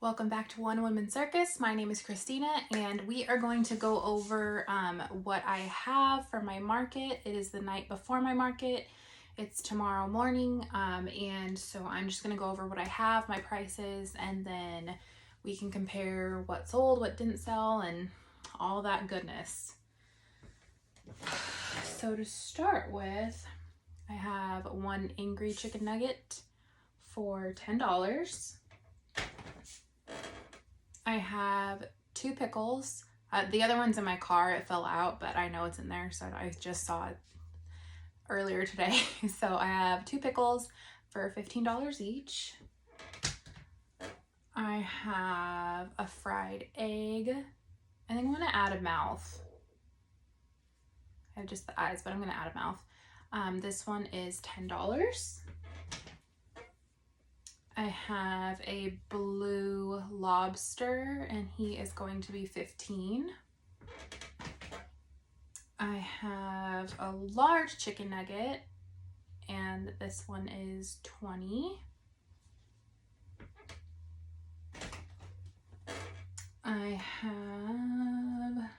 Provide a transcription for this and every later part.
Welcome back to One Woman Circus. My name is Christina and we are going to go over what I have for my market. It is the night before my market. It's tomorrow morning and so I'm just going to go over what I have, my prices, and then we can compare what sold, what didn't sell, and all that goodness. So to start with, I have one angry chicken nugget for $10. I have two pickles. The other one's in my car. It fell out, but I know it's in there, so I just saw it earlier today. So I have two pickles for $15 each. I have a fried egg. I think I'm gonna add a mouth. I have just the eyes, but I'm gonna add a mouth. This one is $10. I have a blue lobster and he is going to be $15. I have a large chicken nugget and this one is $20. I have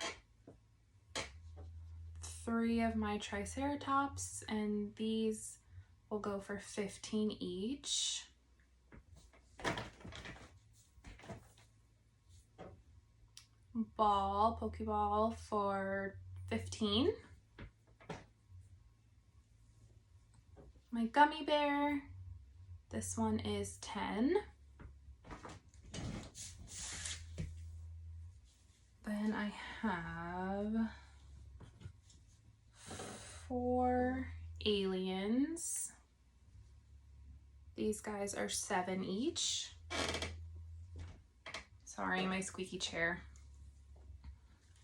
3 of my triceratops and these will go for $15 each. Pokeball for $15. My gummy bear, this one is $10. Then I have 4 aliens. These guys are $7 each. Sorry, my squeaky chair.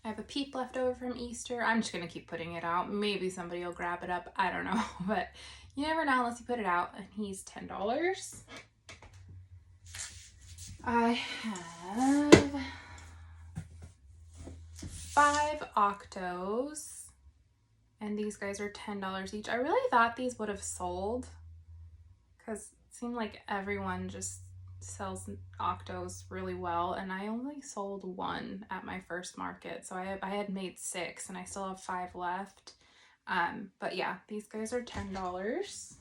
I have a peep left over from Easter. I'm just gonna keep putting it out. Maybe somebody will grab it up. I don't know, but you never know unless you put it out. And he's $10. I have 5 octos, and these guys are $10 each. I really thought these would have sold because it seemed like everyone just sells octos really well, and I only sold 1 at my first market, so I had made 6 and I still have 5 left. But yeah, these guys are $10.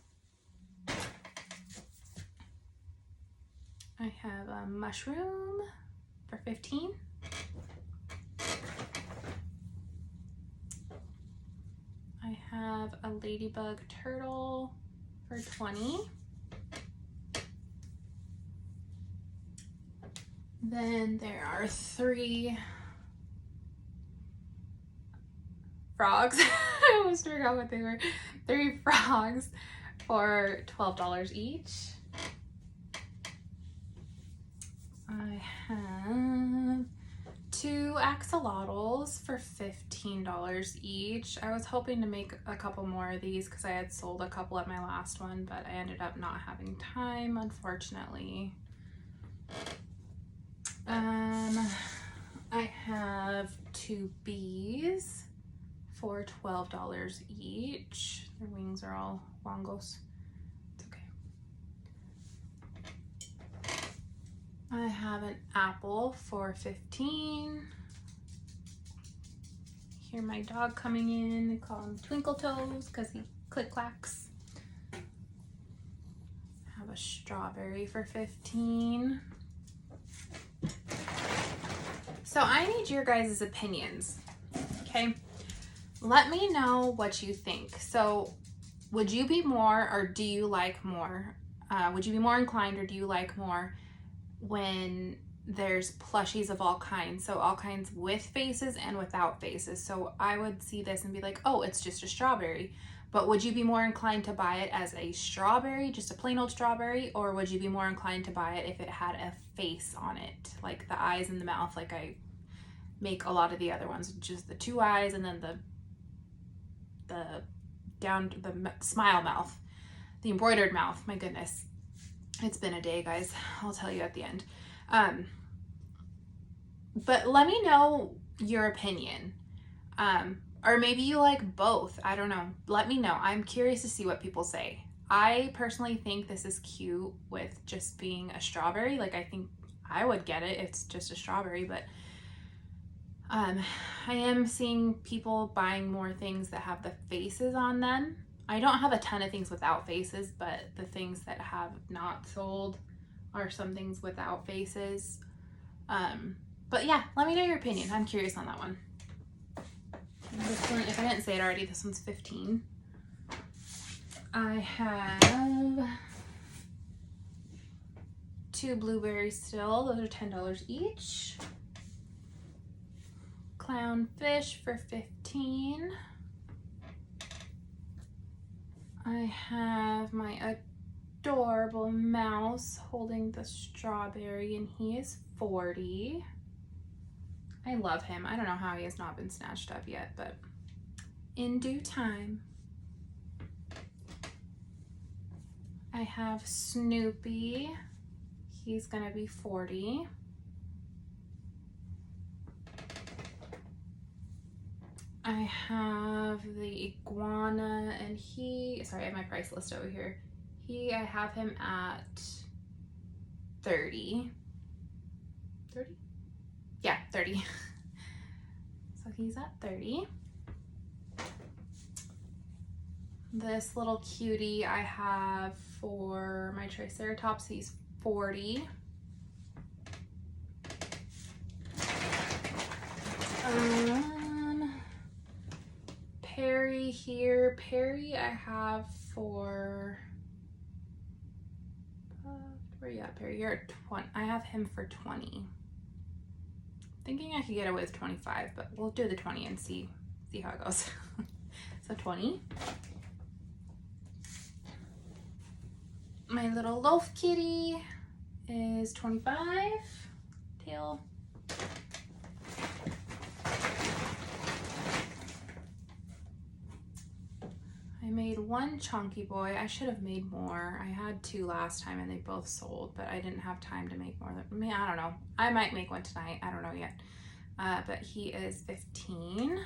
I have a mushroom for $15. I have a ladybug turtle for $20. Then there are 3 frogs. I almost forgot what they were. 3 frogs for $12 each. I have 2 axolotls for $15 each. I was hoping to make a couple more of these because I had sold a couple at my last one, but I ended up not having time, unfortunately. I have 2 bees for $12 each. Their wings are all longos. It's okay. I have an apple for $15. Hear my dog coming in. I call him Twinkle Toes because he click clacks. I have a strawberry for $15. So I need your guys' opinions, okay? Let me know what you think. So would you be more, or do you like more? Would you be more inclined, or do you like more when there's plushies of all kinds? So all kinds with faces and without faces. So I would see this and be like, oh, it's just a strawberry. But would you be more inclined to buy it as a strawberry, just a plain old strawberry, or would you be more inclined to buy it if it had a face on it, like the eyes and the mouth, like I make a lot of the other ones, just the 2 eyes and then the smile mouth, the embroidered mouth. My goodness, it's been a day, guys. I'll tell you at the end. But let me know your opinion. Or maybe you like both. I don't know. Let me know. I'm curious to see what people say. I personally think this is cute with just being a strawberry. Like, I think I would get it. It's just a strawberry, but I am seeing people buying more things that have the faces on them. I don't have a ton of things without faces, but the things that have not sold are some things without faces. But yeah, let me know your opinion. I'm curious on that one. This one, if I didn't say it already, this one's $15. I have 2 blueberries still. Those are $10 each. Clownfish for $15. I have my adorable mouse holding the strawberry, and he is $40. I love him. I don't know how he has not been snatched up yet, but in due time. I have Snoopy. He's gonna be $40. I have the iguana, and sorry, I have my price list over here. I have him at 30. 30? Yeah, 30. So he's at 30. This little cutie I have for my Triceratops, he's 40. Perry here. Perry I have for, where you at, Perry? You're at 20. I have him for 20. Thinking I could get away with 25, but we'll do the 20 and see how it goes. So 20. My little loaf kitty is 25. Tail. I made 1 chunky boy. I should have made more. I had 2 last time and they both sold, but I didn't have time to make more. I don't know. I might make one tonight. I don't know yet. But he is 15.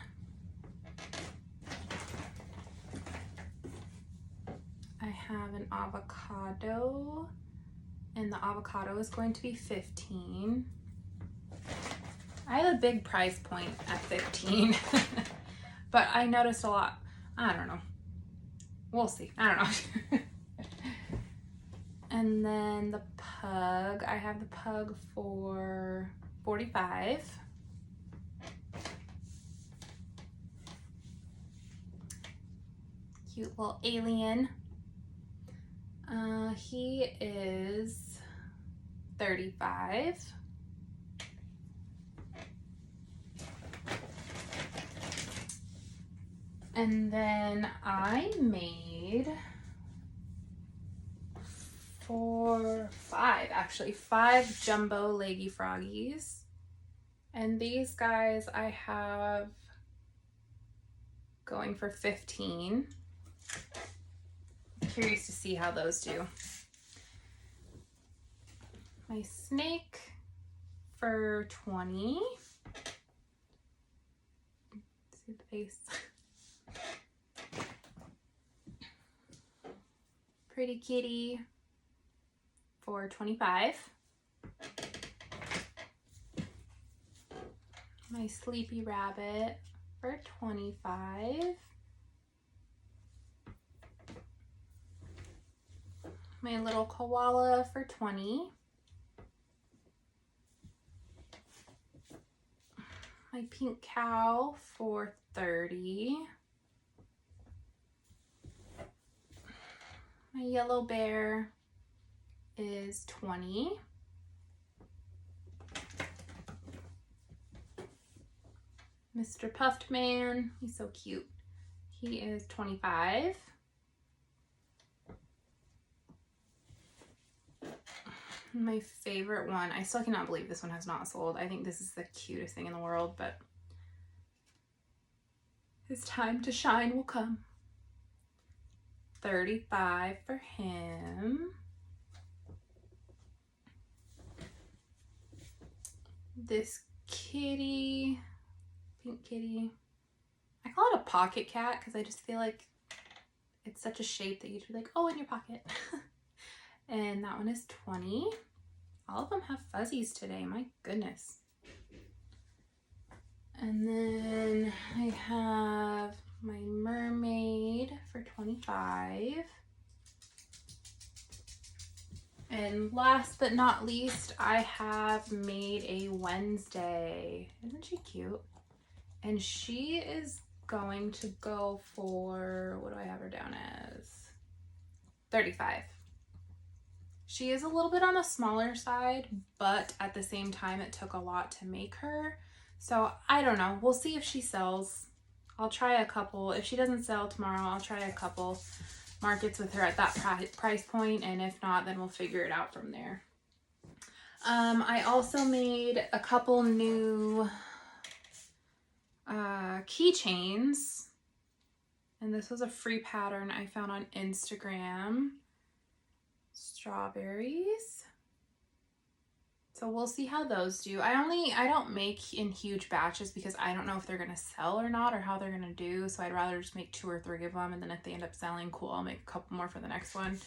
I have an avocado, and the avocado is going to be 15. I have a big price point at 15, but I noticed a lot. I don't know. We'll see. I don't know. And then the pug, I have the pug for 45. Cute little alien. He is 35. And then I made 5 jumbo leggy froggies. And these guys I have going for 15. Curious to see how those do. My snake for 20. See the face. Pretty kitty for 25. My sleepy rabbit for 25. My little koala for 20. My pink cow for 30. My yellow bear is 20. Mr. Puffed Man, he's so cute. He is 25. My favorite one, I still cannot believe this one has not sold. I think this is the cutest thing in the world, but his time to shine will come. 35 for him. This kitty, pink kitty, I call it a pocket cat because I just feel like it's such a shape that you'd be like, oh, in your pocket. And that one is 20. All of them have fuzzies today, my goodness. And then I have my mermaid for $25. And last but not least, I have made a Wednesday. Isn't she cute? And she is going to go for, what do I have her down as? $35. She is a little bit on the smaller side, but at the same time, it took a lot to make her. So I don't know. We'll see if she sells. I'll try a couple. If she doesn't sell tomorrow, I'll try a couple markets with her at that price point, and if not, then we'll figure it out from there. I also made a couple new keychains, and this was a free pattern I found on Instagram. Strawberries. So we'll see how those do. I don't make in huge batches because I don't know if they're gonna sell or not, or how they're gonna do. So I'd rather just make 2 or 3 of them, and then if they end up selling, cool, I'll make a couple more for the next one.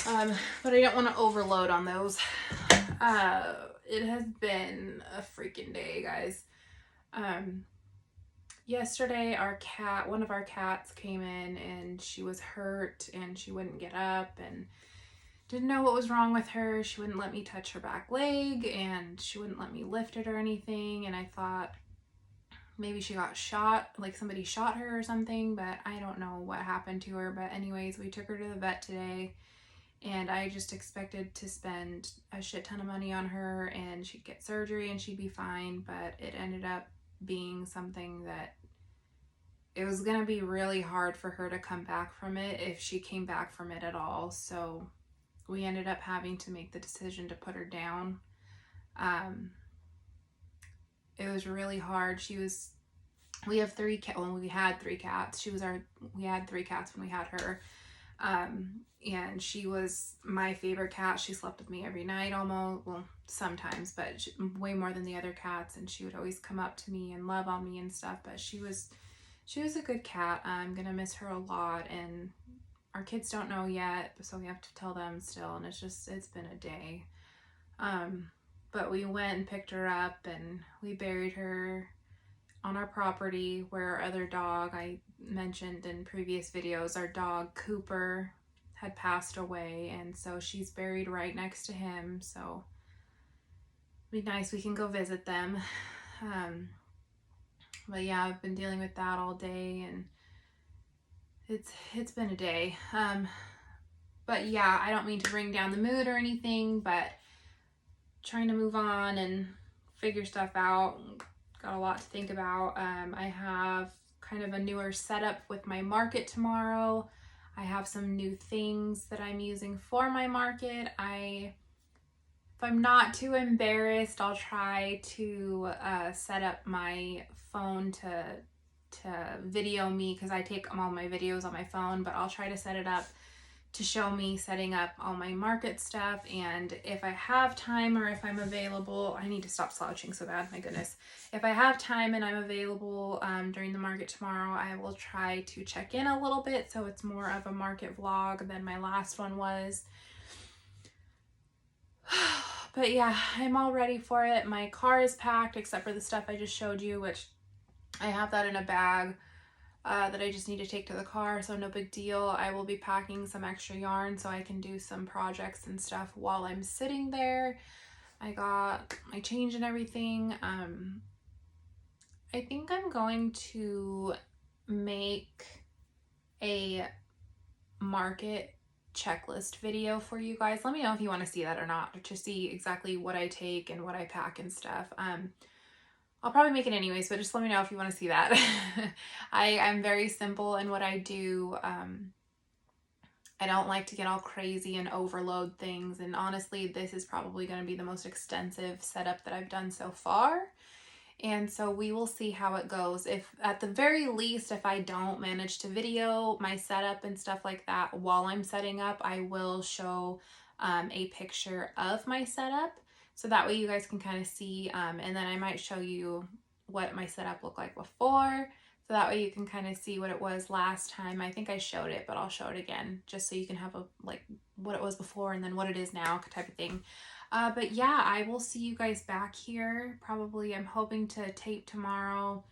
But I don't want to overload on those. It has been a freaking day, guys. Yesterday one of our cats came in and she was hurt and she wouldn't get up and didn't know what was wrong with her. She wouldn't let me touch her back leg and she wouldn't let me lift it or anything. And I thought maybe she got shot, like somebody shot her or something, but I don't know what happened to her. But anyways, we took her to the vet today and I just expected to spend a shit ton of money on her and she'd get surgery and she'd be fine. But it ended up being something that it was going to be really hard for her to come back from it if she came back from it at all. So we ended up having to make the decision to put her down. It was really hard. We have 3 cats. Well, we had 3 cats. We had 3 cats when we had her. And she was my favorite cat. She slept with me every night almost. Well, sometimes, but way more than the other cats. And she would always come up to me and love on me and stuff. But she was a good cat. I'm going to miss her a lot. And our kids don't know yet, so we have to tell them still. And it's been a day. But we went and picked her up and we buried her on our property where our other dog, I mentioned in previous videos, our dog Cooper had passed away, and so she's buried right next to him. So it'd be nice, we can go visit them. But yeah, I've been dealing with that all day and it's been a day. But yeah, I don't mean to bring down the mood or anything, but trying to move on and figure stuff out. Got a lot to think about. I have kind of a newer setup with my market tomorrow. I have some new things that I'm using for my market. If I'm not too embarrassed, I'll try to set up my phone to video me, because I take all my videos on my phone, but I'll try to set it up to show me setting up all my market stuff. And if I have time or if I'm available, I need to stop slouching so bad, my goodness. If I have time and I'm available during the market tomorrow, I will try to check in a little bit so it's more of a market vlog than my last one was. But yeah, I'm all ready for it. My car is packed except for the stuff I just showed you, which I have that in a bag that I just need to take to the car, so no big deal. I will be packing some extra yarn so I can do some projects and stuff while I'm sitting there. I got my change and everything. I think I'm going to make a market checklist video for you guys. Let me know if you want to see that or not, to see exactly what I take and what I pack and stuff. I'll probably make it anyways, but just let me know if you want to see that. I'm very simple in what I do. I don't like to get all crazy and overload things. And honestly, this is probably going to be the most extensive setup that I've done so far. And so we will see how it goes. If at the very least, if I don't manage to video my setup and stuff like that while I'm setting up, I will show a picture of my setup. So that way you guys can kind of see, and then I might show you what my setup looked like before. So that way you can kind of see what it was last time. I think I showed it, but I'll show it again just so you can have a, like, what it was before and then what it is now type of thing. But yeah, I will see you guys back here. Probably, I'm hoping to tape tomorrow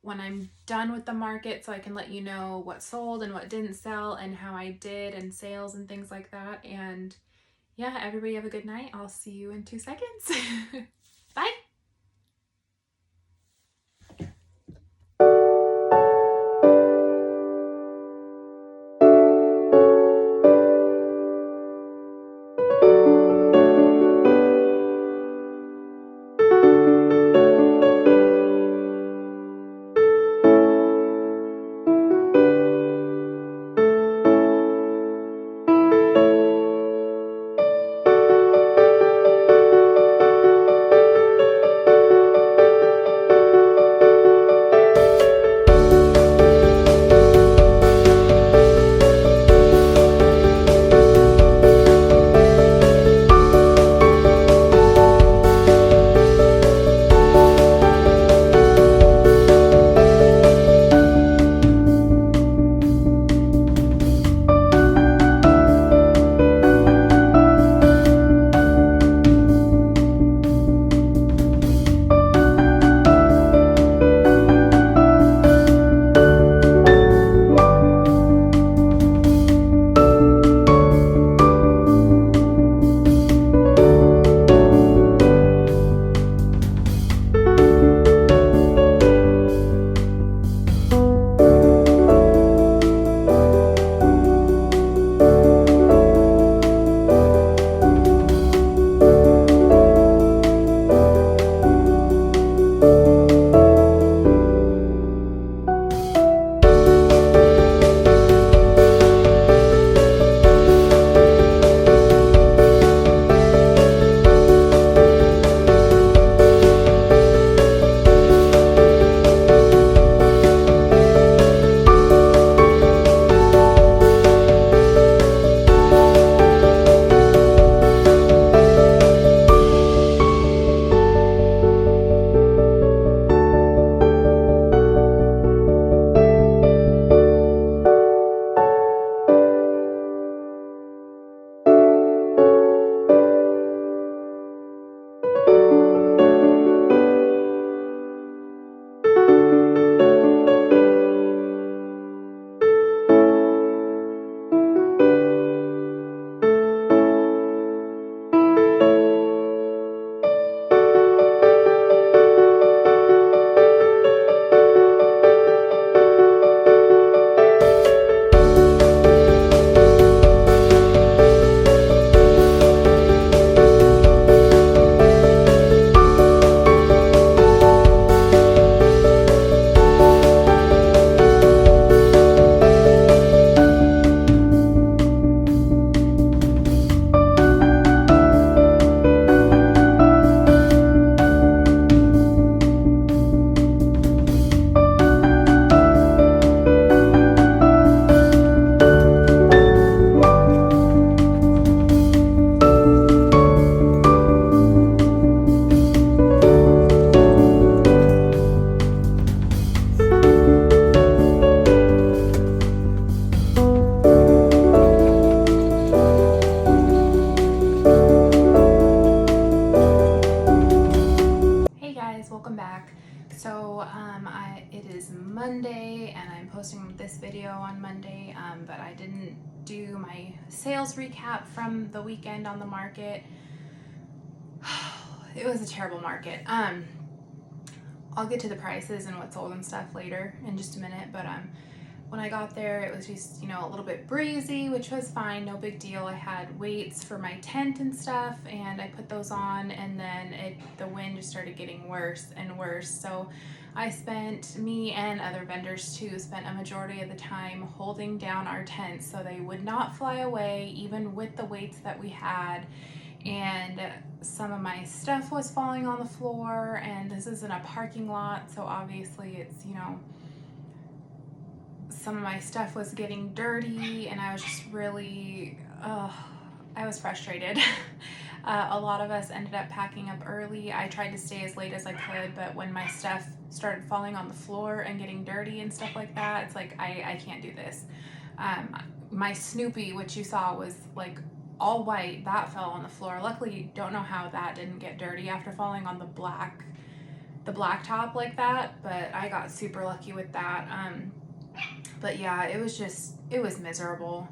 when I'm done with the market, so I can let you know what sold and what didn't sell and how I did and sales and things like that. And yeah, everybody have a good night. I'll see you in 2 seconds. Bye. Welcome back. So it is Monday and I'm posting this video on Monday, but I didn't do my sales recap from the weekend on the market. It was a terrible market. I'll get to the prices and what sold and stuff later in just a minute, but when I got there, it was just, you know, a little bit breezy, which was fine, no big deal. I had weights for my tent and stuff, and I put those on, and then the wind just started getting worse and worse. So me and other vendors too, spent a majority of the time holding down our tents so they would not fly away, even with the weights that we had. And some of my stuff was falling on the floor, and this is in a parking lot, so obviously it's, you know, some of my stuff was getting dirty, and I was just really, I was frustrated. A lot of us ended up packing up early. I tried to stay as late as I could, but when my stuff started falling on the floor and getting dirty and stuff like that, it's like, I can't do this. My Snoopy, which you saw, was like all white, that fell on the floor. Luckily, don't know how that didn't get dirty after falling on the blacktop like that, but I got super lucky with that. But yeah, it was miserable.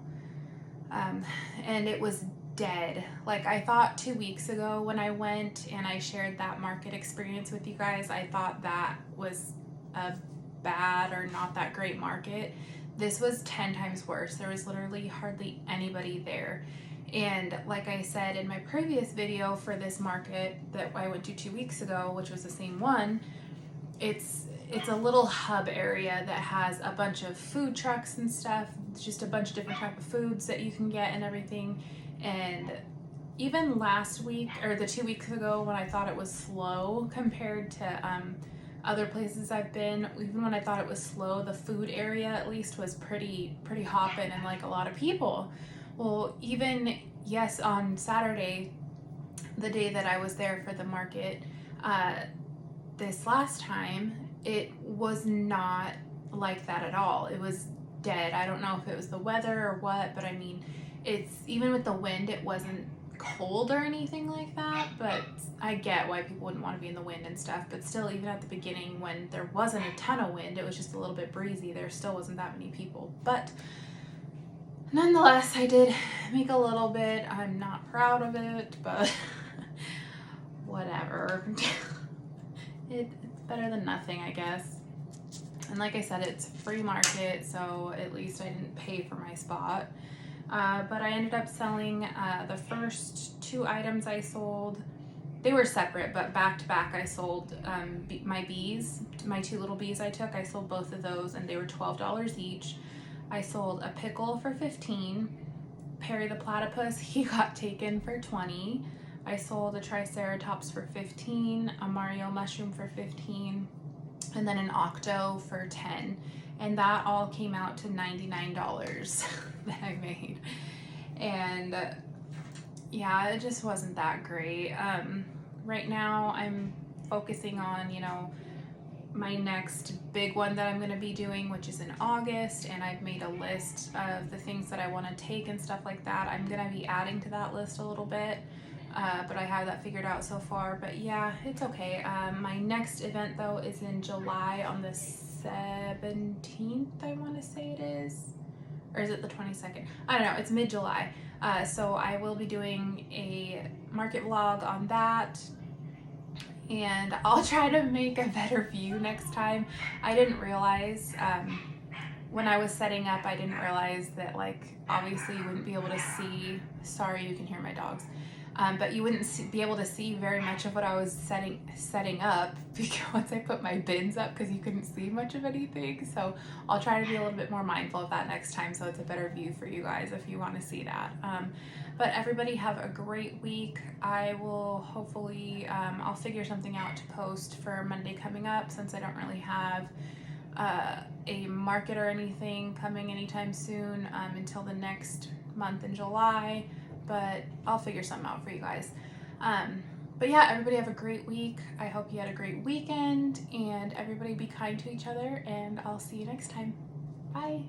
And it was dead. Like, I thought 2 weeks ago when I went and I shared that market experience with you guys, I thought that was a bad or not that great market. This was 10 times worse. There was literally hardly anybody there. And like I said in my previous video for this market that I went to 2 weeks ago, which was the same one, it's a little hub area that has a bunch of food trucks and stuff. It's just a bunch of different type of foods that you can get and everything. And even last week, or the 2 weeks ago, when I thought it was slow compared to other places I've been, even when I thought it was slow, the food area at least was pretty hopping and like a lot of people. Well, even, yes, on Saturday, the day that I was there for the market, this last time, it was not like that at all. It was dead. I don't know if it was the weather or what, but I mean, it's, even with the wind, it wasn't cold or anything like that, but I get why people wouldn't want to be in the wind and stuff, but still, even at the beginning when there wasn't a ton of wind, it was just a little bit breezy, there still wasn't that many people. But nonetheless, I did make a little bit. I'm not proud of it, but whatever. It's better than nothing, I guess. And like I said, it's free market, so at least I didn't pay for my spot. But I ended up selling the first 2 items I sold. They were separate, but back to back I sold my bees, my 2 little bees I took. I sold both of those and they were $12 each. I sold a pickle for $15. Perry the platypus, he got taken for $20. I sold a triceratops for $15, a Mario mushroom for $15, and then an octo for $10. And that all came out to $99 that I made. And yeah, it just wasn't that great. Right now I'm focusing on, you know, my next big one that I'm going to be doing, which is in August, and I've made a list of the things that I want to take and stuff like that. I'm going to be adding to that list a little bit, but I have that figured out so far. But yeah, it's okay. My next event though is in July on the 17th, I want to say it is, or is it the 22nd? I don't know, it's mid-July. So I will be doing a market vlog on that, and I'll try to make a better view next time. I didn't realize, when I was setting up, I didn't realize that, like, obviously you wouldn't be able to see, sorry you can hear my dogs, but you wouldn't be able to see very much of what I was setting up because once I put my bins up, because you couldn't see much of anything. So I'll try to be a little bit more mindful of that next time, so it's a better view for you guys if you want to see that. But everybody have a great week. I will hopefully, I'll figure something out to post for Monday coming up, since I don't really have a market or anything coming anytime soon until the next month in July, but I'll figure something out for you guys. But yeah, everybody have a great week. I hope you had a great weekend, and everybody be kind to each other, and I'll see you next time. Bye.